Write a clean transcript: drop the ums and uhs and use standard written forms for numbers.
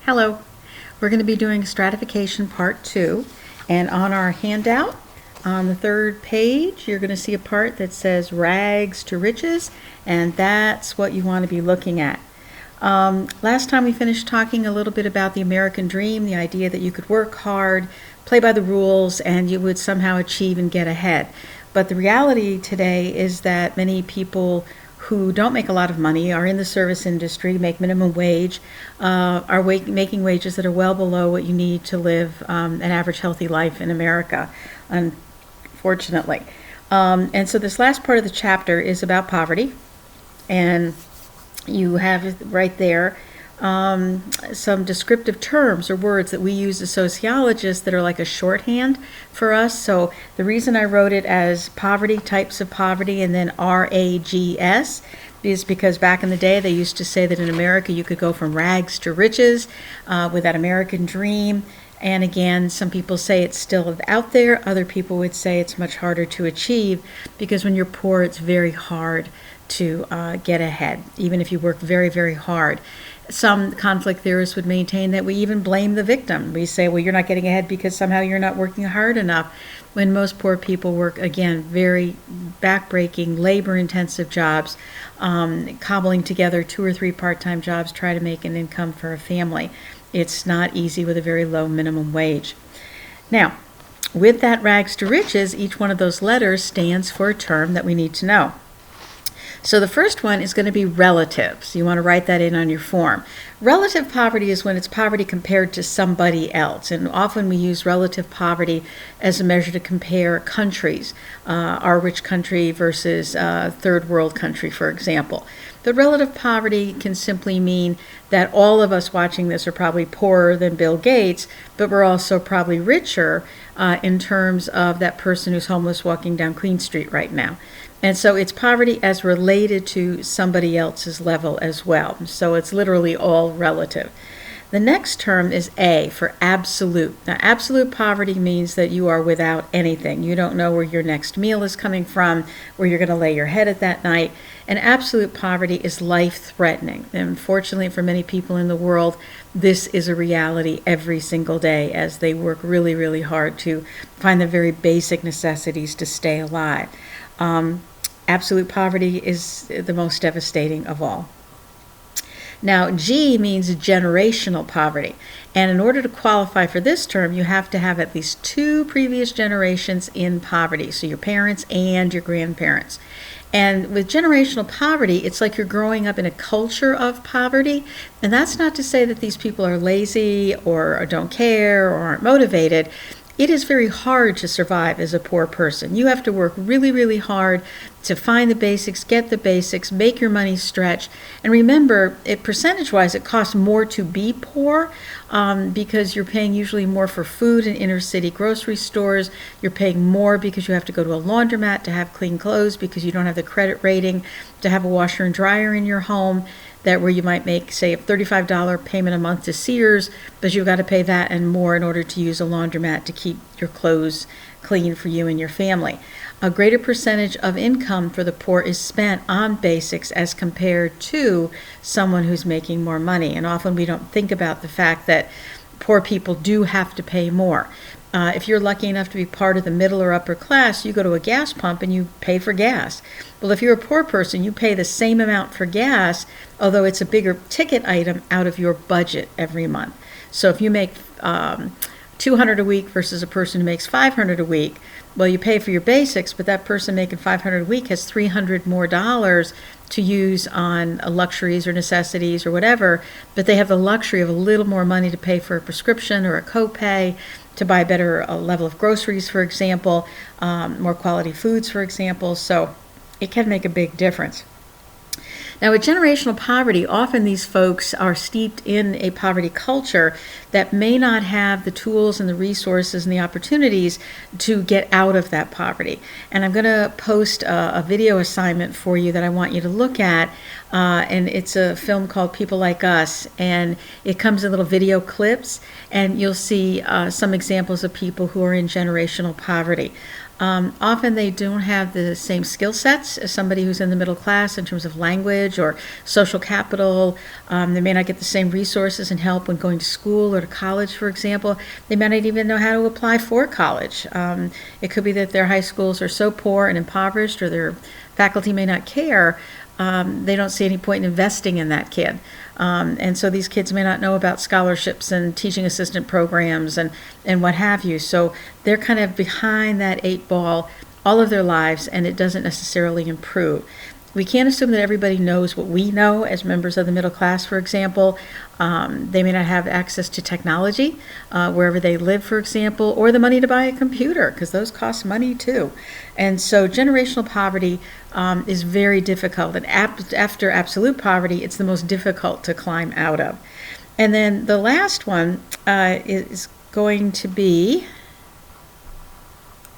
Hello. We're going to be doing stratification part 2, and on our handout on the third page you're going to see a part that says rags to riches, and that's what you want to be looking at. Last time we finished talking a little bit about the American dream, the idea that you could work hard, play by the rules, and you would somehow achieve and get ahead. But the reality today is that many people who don't make a lot of money, are in the service industry, make minimum wage, are making wages that are well below what you need to live an average healthy life in America, unfortunately. And so this last part of the chapter is about poverty, and you have right there some descriptive terms or words that we use as sociologists that are like a shorthand for us. So the reason I wrote it as poverty, types of poverty, and then RAGS is because back in the day they used to say that in America you could go from rags to riches with that American dream. And again, some people say it's still out there. Other people would say it's much harder to achieve because when you're poor, it's very hard to get ahead, even if you work very, very hard. Some conflict theorists would maintain that we even blame the victim. We say, well, you're not getting ahead because somehow you're not working hard enough, when most poor people work, again, very backbreaking, labor-intensive jobs, cobbling together 2 or 3 part-time jobs, try to make an income for a family. It's not easy with a very low minimum wage. Now, with that rags to riches, each one of those letters stands for a term that we need to know. So the first one is going to be relative. So you want to write that in on your form. Relative poverty is when it's poverty compared to somebody else. And often we use relative poverty as a measure to compare countries, our rich country versus third world country, for example. The relative poverty can simply mean that all of us watching this are probably poorer than Bill Gates, but we're also probably richer in terms of that person who's homeless walking down Queen Street right now. And so it's poverty as related to somebody else's level as well. So it's literally all relative. The next term is A for absolute. Now, absolute poverty means that you are without anything. You don't know where your next meal is coming from, where you're going to lay your head at that night. And absolute poverty is life-threatening. And unfortunately, for many people in the world, this is a reality every single day as they work really, really hard to find the very basic necessities to stay alive. Absolute poverty is the most devastating of all. Now, G means generational poverty. And in order to qualify for this term, you have to have at least 2 previous generations in poverty. So your parents and your grandparents. And with generational poverty, it's like you're growing up in a culture of poverty. And that's not to say that these people are lazy or don't care or aren't motivated. It is very hard to survive as a poor person. You have to work really, really hard to find the basics, get the basics, make your money stretch. And remember, percentage-wise, it costs more to be poor because you're paying usually more for food in inner city grocery stores. You're paying more because you have to go to a laundromat to have clean clothes because you don't have the credit rating to have a washer and dryer in your home. That where you might make, say, a $35 payment a month to Sears, but you've got to pay that and more in order to use a laundromat to keep your clothes clean for you and your family. A greater percentage of income for the poor is spent on basics as compared to someone who's making more money. And often we don't think about the fact that poor people do have to pay more. If you're lucky enough to be part of the middle or upper class, you go to a gas pump and you pay for gas. Well, if you're a poor person, you pay the same amount for gas, although it's a bigger ticket item out of your budget every month. So if you make $200 a week versus a person who makes $500 a week, well, you pay for your basics, but that person making $500 a week has $300 more to use on luxuries or necessities or whatever, but they have the luxury of a little more money to pay for a prescription or a copay, to buy better level of groceries, for example, more quality foods, for example. So it can make a big difference. Now, with generational poverty, often these folks are steeped in a poverty culture that may not have the tools and the resources and the opportunities to get out of that poverty. And I'm going to post a video assignment for you that I want you to look at. And it's a film called People Like Us. And it comes in little video clips. And you'll see some examples of people who are in generational poverty. Often they don't have the same skill sets as somebody who's in the middle class in terms of language or social capital. They may not get the same resources and help when going to school or to college, for example. They may not even know how to apply for college. It could be that their high schools are so poor and impoverished, or their faculty may not care. They don't see any point in investing in that kid. And so these kids may not know about scholarships and teaching assistant programs and what have you. So they're kind of behind that 8 ball all of their lives, and it doesn't necessarily improve. We can't assume that everybody knows what we know as members of the middle class, for example. They may not have access to technology wherever they live, for example, or the money to buy a computer, because those cost money too. And so generational poverty is very difficult. And after absolute poverty, it's the most difficult to climb out of. And then the last one is going to be